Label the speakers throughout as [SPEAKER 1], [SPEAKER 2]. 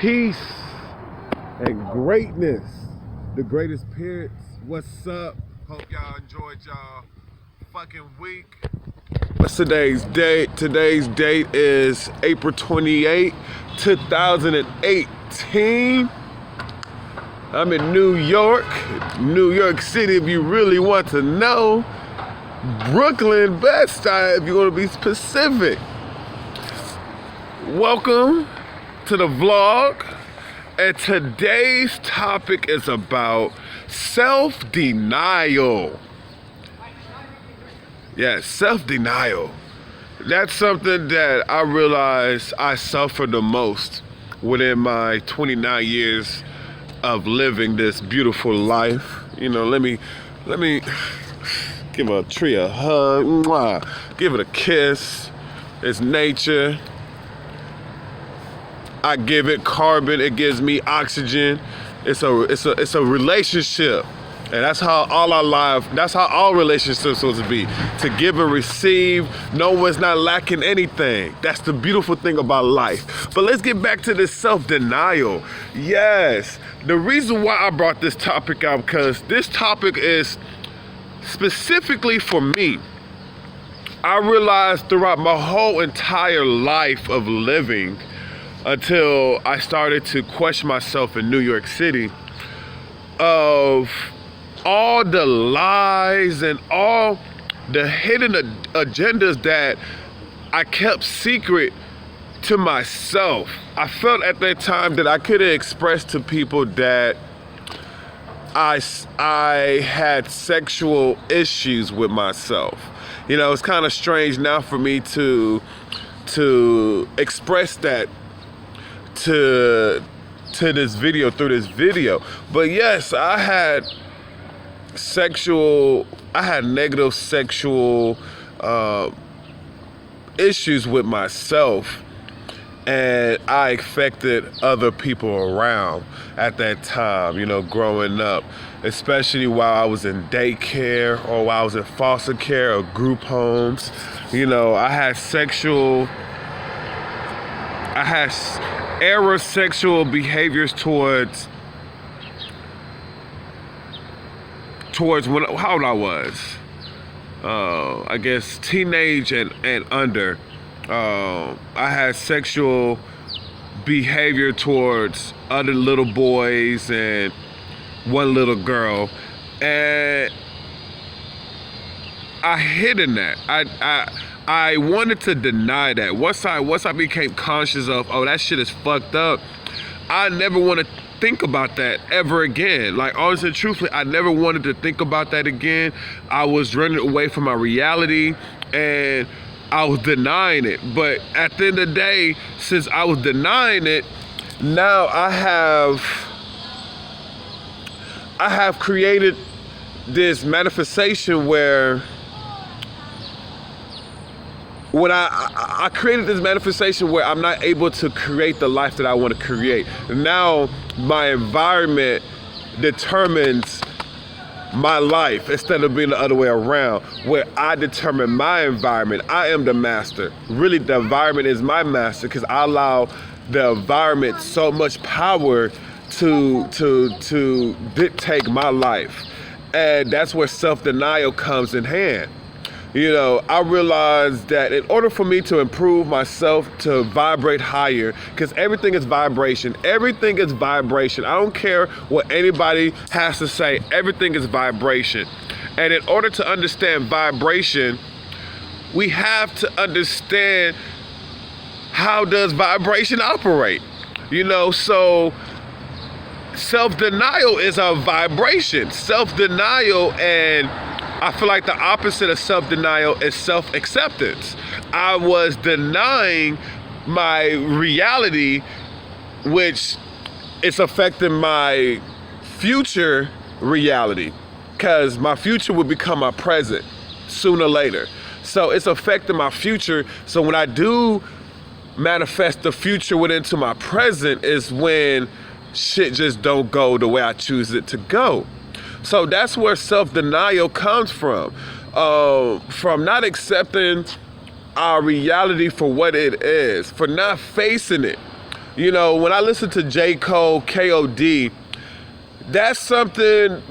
[SPEAKER 1] Peace and greatness. The greatest parents. What's up? Hope y'all enjoyed y'all fucking week. What's today's date? Today's date is April 28, 2018. I'm in New York City if you really want to know. Brooklyn, Bed-Stuy if you want to be specific. Welcome to the vlog, and today's topic is about self-denial. Yeah, self-denial. That's something that I realize I suffer the most within my 29 years of living this beautiful life. You know, let me give a tree a hug, mwah, give it a kiss. It's nature. I give it carbon, it gives me oxygen. It's a relationship. And that's how all relationships are supposed to be. To give and receive, no one's not lacking anything. That's the beautiful thing about life. But let's get back to this self-denial. Yes, the reason why I brought this topic out, because this topic is specifically for me. I realized throughout my whole entire life of living, until I started to question myself in New York City, of all the lies and all the hidden agendas that I kept secret to myself. I felt at that time that I couldn't express to people that I had sexual issues with myself. You know, it's kind of strange now for me to express that to this video, through this video. But yes, I had negative sexual issues with myself, and I affected other people around at that time, you know, growing up, especially while I was in daycare or while I was in foster care or group homes. You know, I had error sexual behaviors towards when, how old I was, I guess teenage and under. I had sexual behavior towards other little boys and one little girl, and I hidden that. I wanted to deny that. Once I became conscious of, oh, that shit is fucked up, I never want to think about that ever again. Like, honestly, truthfully, I never wanted to think about that again. I was running away from my reality, and I was denying it. But at the end of the day, since I was denying it, now I have created this manifestation where when I created this manifestation where I'm not able to create the life that I want to create. Now my environment determines my life instead of being the other way around, where I determine my environment. I am the master. Really, the environment is my master, because I allow the environment so much power to dictate my life. And that's where self-denial comes in hand. You know, I realized that in order for me to improve myself, to vibrate higher, because everything is vibration. Everything is vibration. I don't care what anybody has to say. Everything is vibration. And in order to understand vibration, we have to understand how does vibration operate. You know, so self-denial is a vibration. Self-denial, and I feel like the opposite of self-denial is self-acceptance. I was denying my reality, which is affecting my future reality, because my future will become my present sooner or later. So it's affecting my future. So when I do manifest the future into my present is when shit just don't go the way I choose it to go. So that's where self-denial comes from not accepting our reality for what it is, for not facing it. You know, when I listen to J. Cole, K.O.D., that's something,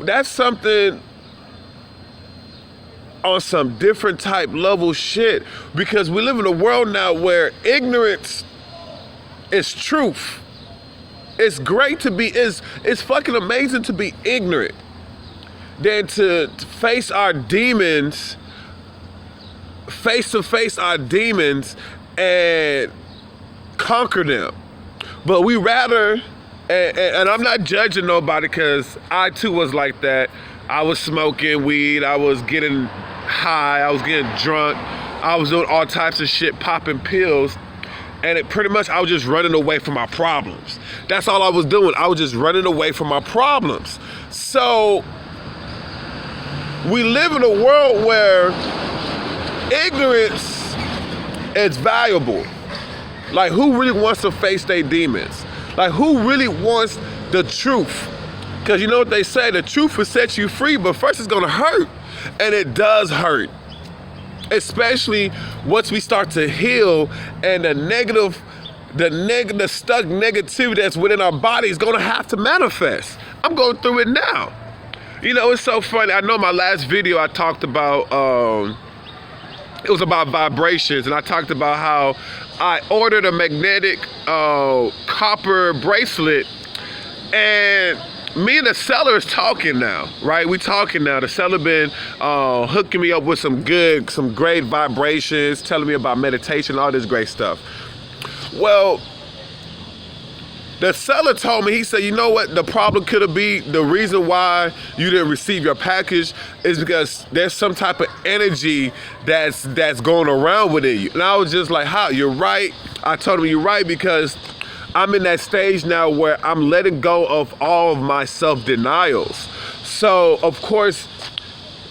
[SPEAKER 1] that's something on some different type level shit, because we live in a world now where ignorance is truth. It's great to be, it's fucking amazing to be ignorant than to face our demons, face to face our demons and conquer them. But we rather, and I'm not judging nobody, because I too was like that. I was smoking weed, I was getting high, I was getting drunk, I was doing all types of shit, popping pills, and it pretty much, I was just running away from my problems. That's all I was doing. I was just running away from my problems. So we live in a world where ignorance is valuable. Like, who really wants to face their demons? Like, who really wants the truth? Because you know what they say, the truth will set you free, but first it's gonna hurt. And it does hurt. Especially once we start to heal, and the stuck negativity that's within our body is gonna have to manifest. I'm going through it now. You know, it's so funny. I know my last video I talked about, it was about vibrations, and I talked about how I ordered a magnetic copper bracelet, and me and the seller is talking now, right? We talking now. The seller been hooking me up with some great vibrations, telling me about meditation, all this great stuff. Well, the seller told me, he said, you know what, the problem could be, the reason why you didn't receive your package is because there's some type of energy that's going around within you. And I was just like, how? You're right. I told him, you're right, because I'm in that stage now where I'm letting go of all of my self-denials. So, of course,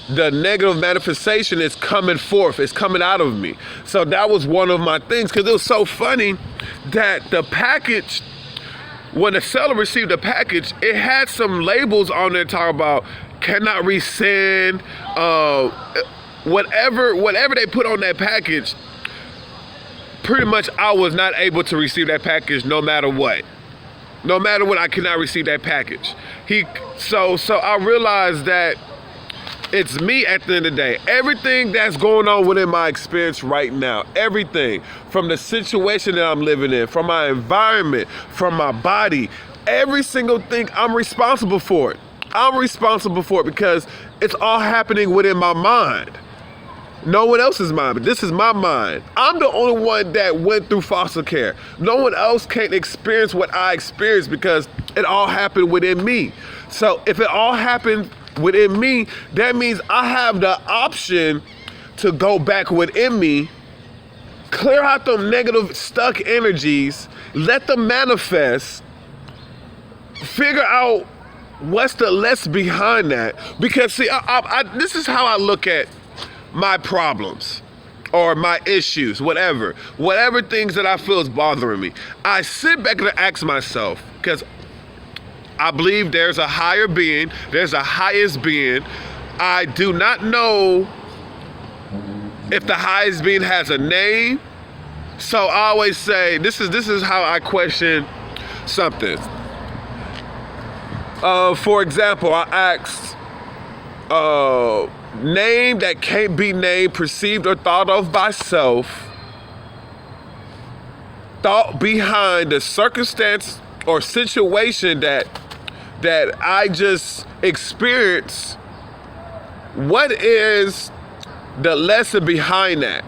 [SPEAKER 1] the negative manifestation is coming forth. It's coming out of me. So that was one of my things, because it was so funny that the package, when the seller received the package, it had some labels on there talking about cannot rescind, whatever they put on that package. Pretty much I was not able to receive that package no matter what. No matter what, I cannot receive that package. So I realized that it's me at the end of the day. Everything that's going on within my experience right now, everything from the situation that I'm living in, from my environment, from my body, every single thing, I'm responsible for it. I'm responsible for it because it's all happening within my mind. No one else's mind, but this is my mind. I'm the only one that went through foster care. No one else can experience what I experienced because it all happened within me. So if it all happened within me, that means I have the option to go back within me, clear out them negative stuck energies, let them manifest, figure out what's the less behind that. Because see, this is how I look at my problems or my issues, whatever things that I feel is bothering me. I sit back and ask myself, because I believe there's a higher being, there's a highest being. I do not know if the highest being has a name. So I always say, this is how I question something. For example, I asked, name that can't be named, perceived, or thought of by self, thought behind the circumstance or situation that I just experienced. What is the lesson behind that?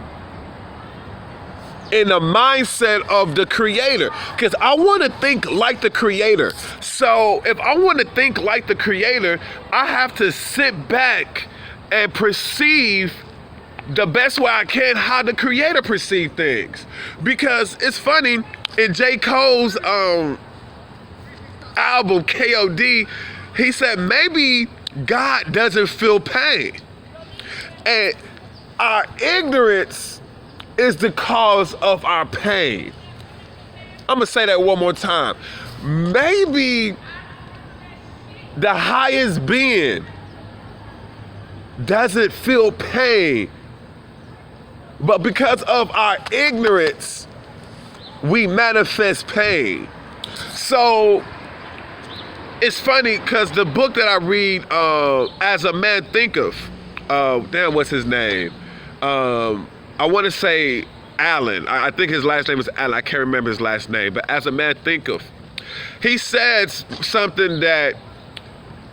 [SPEAKER 1] In the mindset of the creator, because I want to think like the creator. So if I want to think like the creator, I have to sit back and perceive the best way I can how the creator perceive things. Because it's funny, in J. Cole's album K.O.D., he said maybe God doesn't feel pain. And our ignorance is the cause of our pain. I'm gonna say that one more time. Maybe the highest being doesn't feel pain, but because of our ignorance, we manifest pain. So it's funny because the book that I read, As a Man Thinketh, what's his name? I want to say Allen. I think his last name is Allen. I can't remember his last name. But As a Man Thinketh, he says something that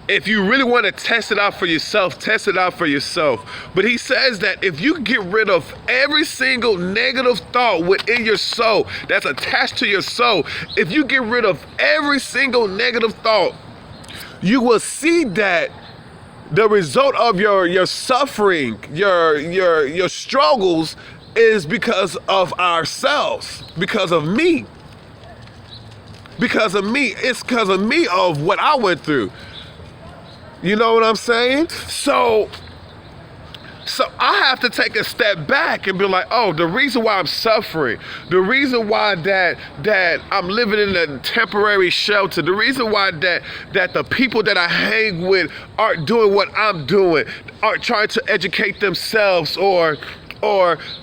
[SPEAKER 1] if you really want to test it out for yourself, test it out for yourself. But he says that if you get rid of every single negative thought within your soul that's attached to your soul, if you get rid of every single negative thought, you will see that the result of your suffering, your struggles is because of ourselves, because of me. Because of me. It's because of me, of what I went through. You know what I'm saying? So I have to take a step back and be like, oh, the reason why I'm suffering, the reason why that I'm living in a temporary shelter, the reason why that the people that I hang with aren't doing what I'm doing, aren't trying to educate themselves or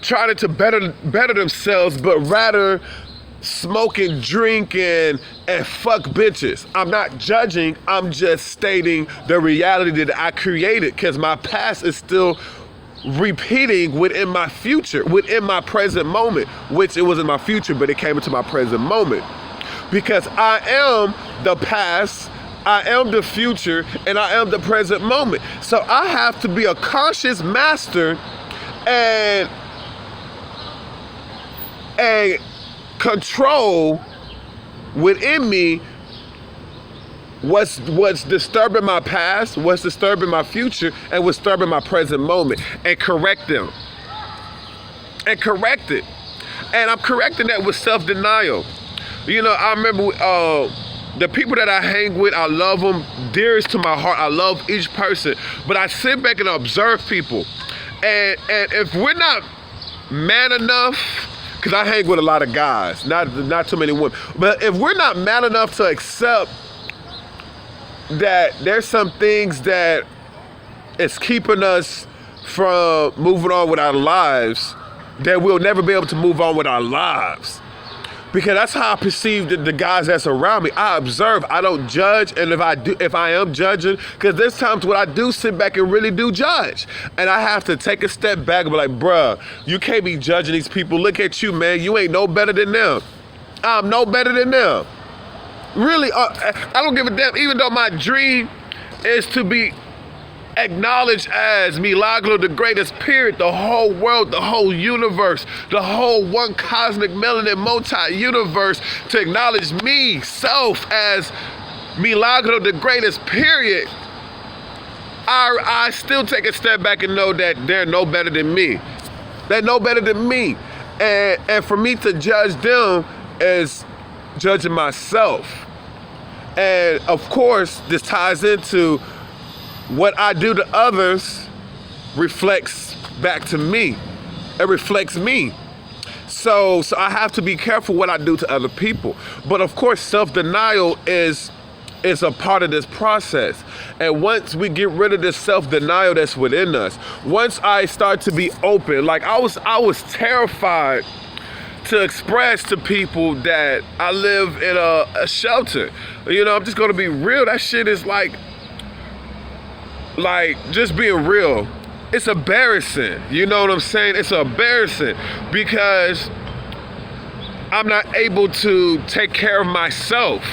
[SPEAKER 1] trying to better themselves, but rather smoking, drinking, and fuck bitches. I'm not judging, I'm just stating the reality that I created, because my past is still repeating within my future, within my present moment, which it was in my future, but it came into my present moment. Because I am the past, I am the future, and I am the present moment. So I have to be a conscious master and control within me what's disturbing my past, what's disturbing my future, and what's disturbing my present moment, and correct them. And correct it. And I'm correcting that with self-denial. You know, I remember the people that I hang with, I love them dearest to my heart. I love each person. But I sit back and observe people. And if we're not man enough, because I hang with a lot of guys, not too many women. But if we're not man enough to accept that there's some things that is keeping us from moving on with our lives, that we'll never be able to move on with our lives. Because that's how I perceive the guys that's around me. I observe, I don't judge, and if I am judging, because there's times when I do sit back and really do judge. And I have to take a step back and be like, bruh, you can't be judging these people. Look at you, man. You ain't no better than them. I'm no better than them. Really, I don't give a damn, even though my dream is to be acknowledged as Milagro, the greatest, period. The whole world, the whole universe, the whole one cosmic melanin multi-universe to acknowledge me, self, as Milagro, the greatest, period. I still take a step back and know that they're no better than me. They're no better than me. And for me to judge them is judging myself. And of course, this ties into what I do to others reflects back to me. It reflects me. So I have to be careful what I do to other people. But of course, self-denial is a part of this process. And once we get rid of this self-denial that's within us, once I start to be open, like I was terrified to express to people that I live in a shelter. You know, I'm just gonna be real. That shit is like just being real, it's embarrassing. You know what I'm saying? It's embarrassing because I'm not able to take care of myself.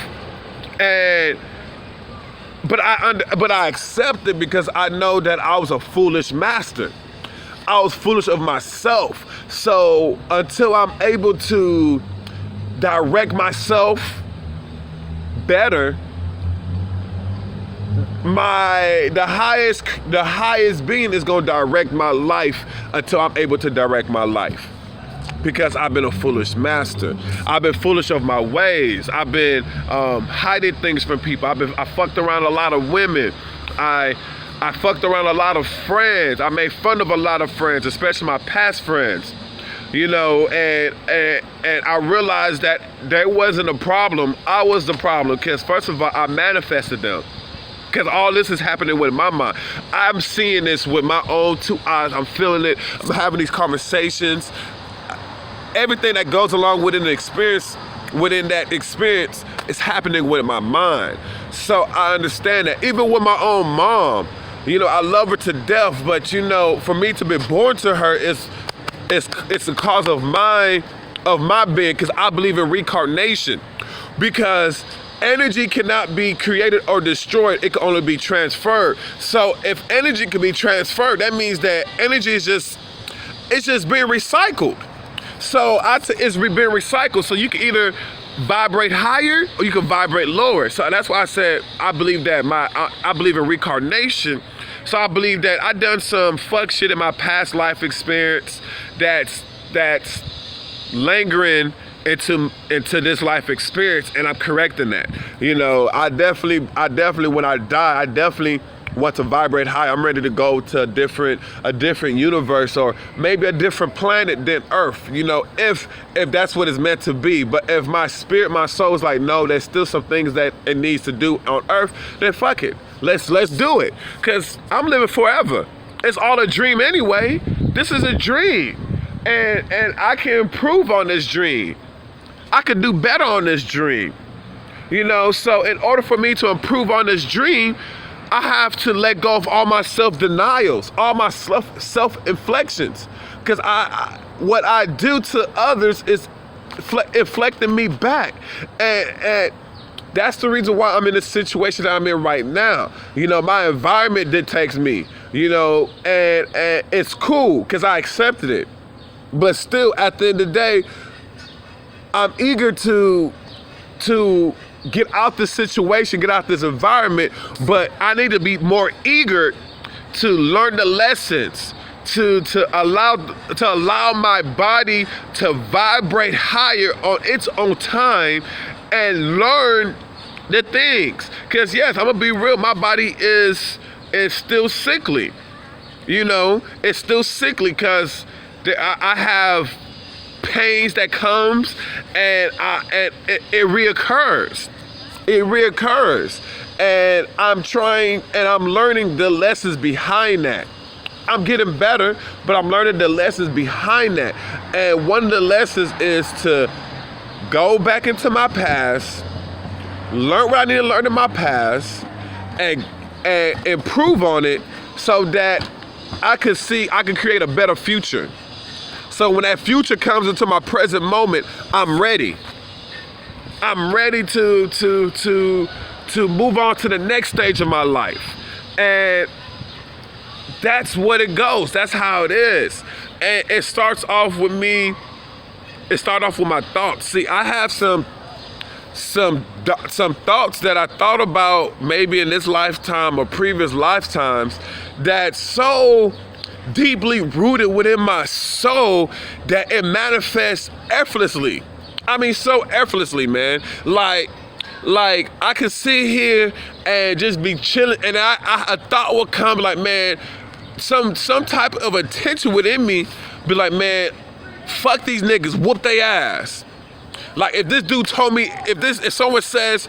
[SPEAKER 1] But I accept it because I know that I was a foolish master. I was foolish of myself. So until I'm able to direct myself better, the highest being is going to direct my life until I'm able to direct my life. Because I've been a foolish master. I've been foolish of my ways. I've been hiding things from people. I fucked around a lot of women. I fucked around a lot of friends. I made fun of a lot of friends, especially my past friends. You know, and I realized that there wasn't a problem. I was the problem because first of all, I manifested them. Because all this is happening with my mind. I'm seeing this with my own two eyes. I'm feeling it. I'm having these conversations. everything that goes along within the experience, within that experience, is happening with my mind. So I understand that. Even with my own mom, you know, I love her to death, but you know, for me to be born to her is it's a cause of my being, because I believe in reincarnation. Because energy cannot be created or destroyed, it can only be transferred. So if energy can be transferred, that means that energy is just being recycled. So it's being recycled. So you can either vibrate higher or you can vibrate lower. So that's why I said I believe that I believe in reincarnation. So I believe that I done some fuck shit in my past life experience that's lingering into this life experience, and I'm correcting that. You know, I definitely when I die, I definitely want to vibrate high. I'm ready to go to a different universe, or maybe a different planet than Earth, you know, if that's what it's meant to be. But if my spirit, my soul is like, no, there's still some things that it needs to do on Earth, then fuck it. Let's do it. Cause I'm living forever. It's all a dream anyway. This is a dream. And I can improve on this dream. I could do better on this dream. You know, so in order for me to improve on this dream, I have to let go of all my self-denials, all my self-inflections. Because what I do to others is inflecting me back. And that's the reason why I'm in the situation that I'm in right now. You know, my environment dictates me, you know, and it's cool because I accepted it. But still, at the end of the day, I'm eager to get out this situation, get out this environment, but I need to be more eager to learn the lessons, to allow my body to vibrate higher on its own time and learn the things. Because yes, I'm gonna be real, my body is still sickly. You know, it's still sickly because I have pains that comes and it reoccurs. It reoccurs. And I'm trying and I'm learning the lessons behind that. I'm getting better, but I'm learning the lessons behind that. And one of the lessons is to go back into my past, learn what I need to learn in my past, and improve on it so that I could create a better future. So when that future comes into my present moment, I'm ready. I'm ready to move on to the next stage of my life. And that's what it goes. That's how it is. And it starts off with me. It started off with my thoughts. See, I have some thoughts that I thought about maybe in this lifetime or previous lifetimes that's so deeply rooted within my soul that it manifests effortlessly. I mean, so effortlessly, man. Like I could sit here and just be chilling, and a thought would come like, man, some type of attention within me be like, man, fuck these niggas, whoop they ass. Like if this dude told me, if someone says,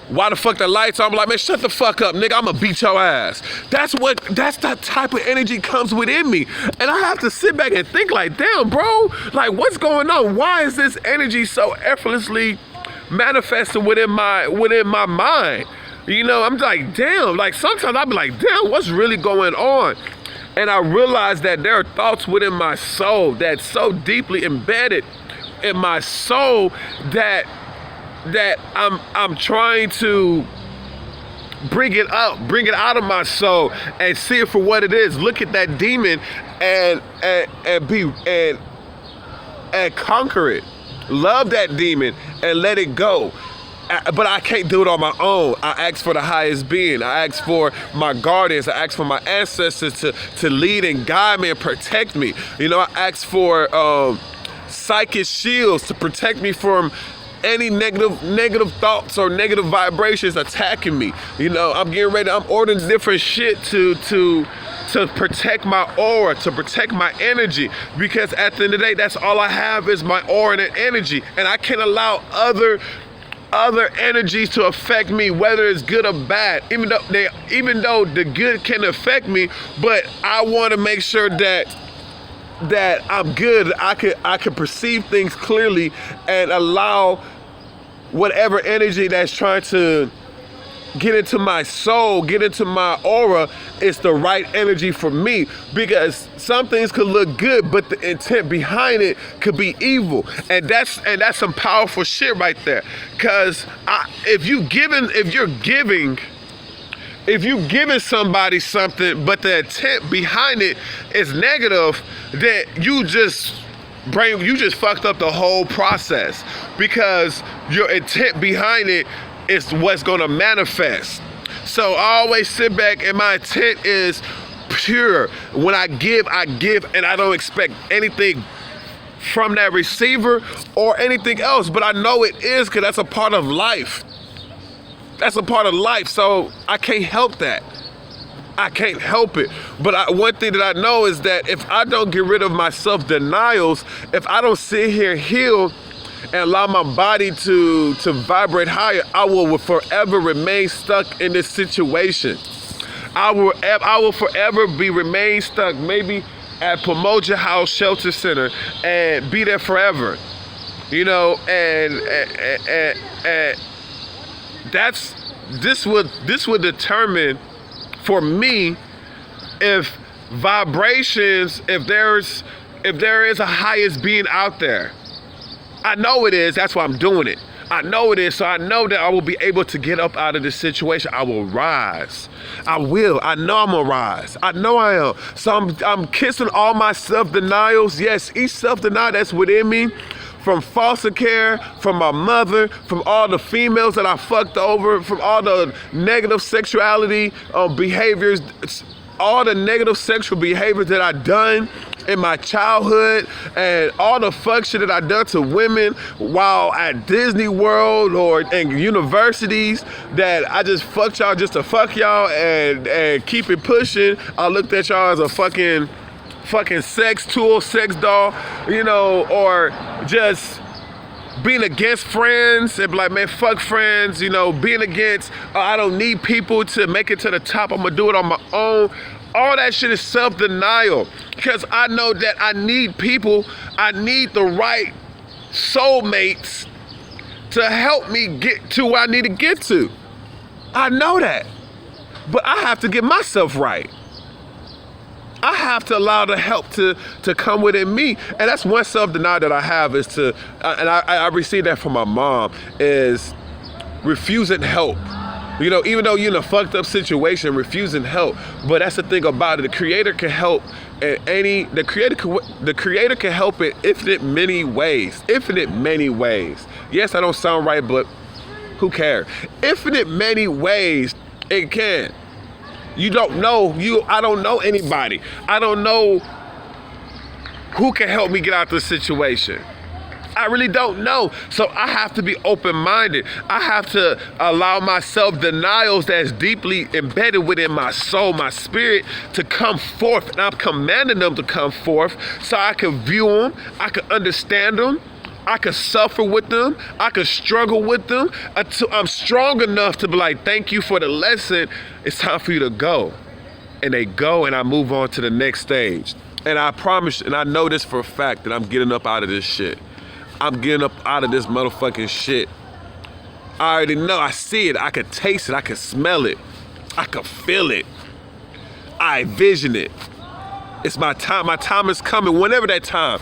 [SPEAKER 1] why the fuck the lights on? I'm like, man, shut the fuck up, nigga. I'ma beat your ass. That's that type of energy comes within me. And I have to sit back and think like, damn, bro, like what's going on? Why is this energy so effortlessly manifesting within my mind? You know, I'm like, damn, like sometimes I'll be like, damn, what's really going on? And I realize that there are thoughts within my soul that's so deeply embedded in my soul that I'm trying to bring it out of my soul and see it for what it is. Look at that demon and conquer it. Love that demon and let it go. But I can't do it on my own. I ask for the highest being. I ask for my guardians. I ask for my ancestors to lead and guide me and protect me. You know, I ask for psychic shields to protect me from any negative thoughts or negative vibrations attacking me. You know, I'm getting ready. I'm ordering different shit to protect my aura, to protect my energy, because at the end of the day, that's all I have is my aura and energy, and I can't allow other energies to affect me, whether it's good or bad. Even though the good can affect me, but I want to make sure that that I'm good. I could perceive things clearly and allow whatever energy that's trying to get into my soul, get into my aura, is the right energy for me. Because some things could look good, but the intent behind it could be evil. And that's some powerful shit right there. Cause if you're giving somebody something, but the intent behind it is negative, then you just fucked up the whole process, because your intent behind it is what's gonna manifest. So I always sit back and my intent is pure. When I give, and I don't expect anything from that receiver or anything else, but I know it is, because that's a part of life. That's a part of life, so I can't help that. I can't help it. But one thing that I know is that if I don't get rid of my self-denials, if I don't sit here and heal and allow my body to vibrate higher, I will forever remain stuck in this situation. I will forever remain stuck, maybe at Pomoja House Shelter Center, and be there forever. You know, and this would determine for me if vibrations, if there is a highest being out there. I know it is, that's why I'm doing it. I know it is, so I know that I will be able to get up out of this situation. I will rise. I will. I know I'm gonna rise. I know I am. So I'm kissing all my self-denials. Yes, each self-denial that's within me, from foster care, from my mother, from all the females that I fucked over, from all the negative sexuality behaviors, all the negative sexual behaviors that I done in my childhood, and all the fuck shit that I done to women while at Disney World or in universities, that I just fucked y'all just to fuck y'all and keep it pushing. I looked at y'all as a fucking sex tool, sex doll, you know, or just being against friends and be like, man, fuck friends, you know, being against, I don't need people to make it to the top, I'm gonna do it on my own. All that shit is self-denial, because I know that I need people, I need the right soulmates to help me get to where I need to get to. I know that, but I have to get myself right. I have to allow the help to come within me. And that's one self-denial that I have, is to, and I received that from my mom, is refusing help. You know, even though you're in a fucked up situation, refusing help. But that's the thing about it. The Creator can help in the Creator can help in infinite many ways. Infinite many ways. Yes, I don't sound right, but who cares? Infinite many ways it can. You don't know. I don't know anybody. I don't know who can help me get out of this situation. I really don't know. So I have to be open-minded. I have to allow my self-denials that's deeply embedded within my soul, my spirit, to come forth. And I'm commanding them to come forth so I can view them, I can understand them, I can suffer with them, I can struggle with them until I'm strong enough to be like, thank you for the lesson. It's time for you to go. And they go, and I move on to the next stage. And I promise, and I know this for a fact, that I'm getting up out of this shit. I'm getting up out of this motherfucking shit. I already know. I see it. I can taste it. I can smell it. I can feel it. I vision it. It's my time. My time is coming. Whenever that time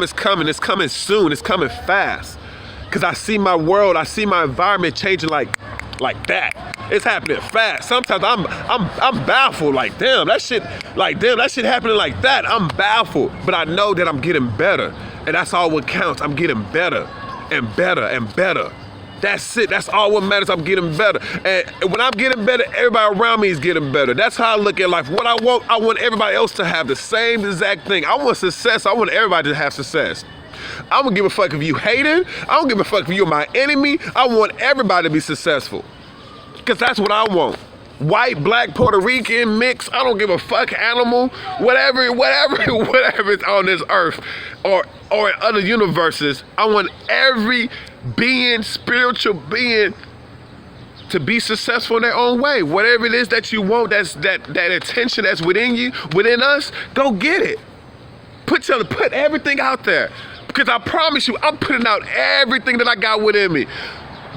[SPEAKER 1] is coming. It's coming soon. It's coming fast. Because I see my world. I see my environment changing like that. It's happening fast. Sometimes I'm baffled. Like damn, that shit happening like that. I'm baffled. But I know that I'm getting better. And that's all what counts. I'm getting better and better and better. That's it. That's all what matters. I'm getting better. And when I'm getting better, everybody around me is getting better. That's how I look at life. What I want everybody else to have the same exact thing. I want success. I want everybody to have success. I don't give a fuck if you hating. I don't give a fuck if you're my enemy. I want everybody to be successful. Because that's what I want. White, black, Puerto Rican, mix, I don't give a fuck, animal, whatever is on this earth or in other universes. I want every being, spiritual being, to be successful in their own way. Whatever it is that you want, that attention that's within you, within us, go get it. Put everything out there. Because I promise you, I'm putting out everything that I got within me.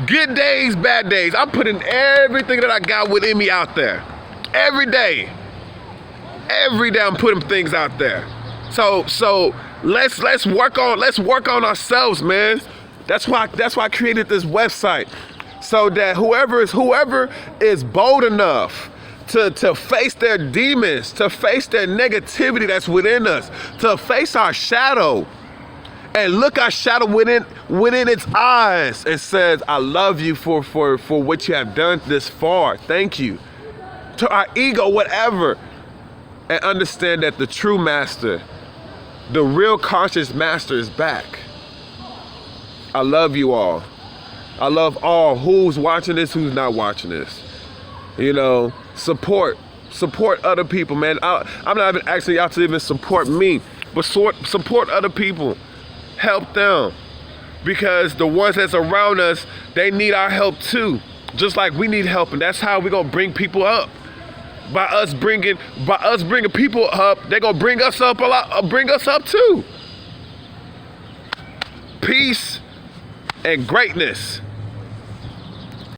[SPEAKER 1] Good days, bad days. I'm putting everything that I got within me out there. Every day. Every day I'm putting things out there. So let's work on ourselves, man. That's why I created this website. So that whoever is bold enough to face their demons, to face their negativity that's within us, to face our shadow, and look our shadow within its eyes and says, I love you for what you have done this far. Thank you. To our ego, whatever. And understand that the true master, the real conscious master is back. I love you all. I love all who's watching this, who's not watching this. You know, support other people, man. I'm not even asking y'all to even support me, but support other people. Help them, because the ones that's around us, they need our help too, just like we need help. And that's how we're gonna bring people up. By us bringing people up, they're gonna bring us up too. Peace and greatness.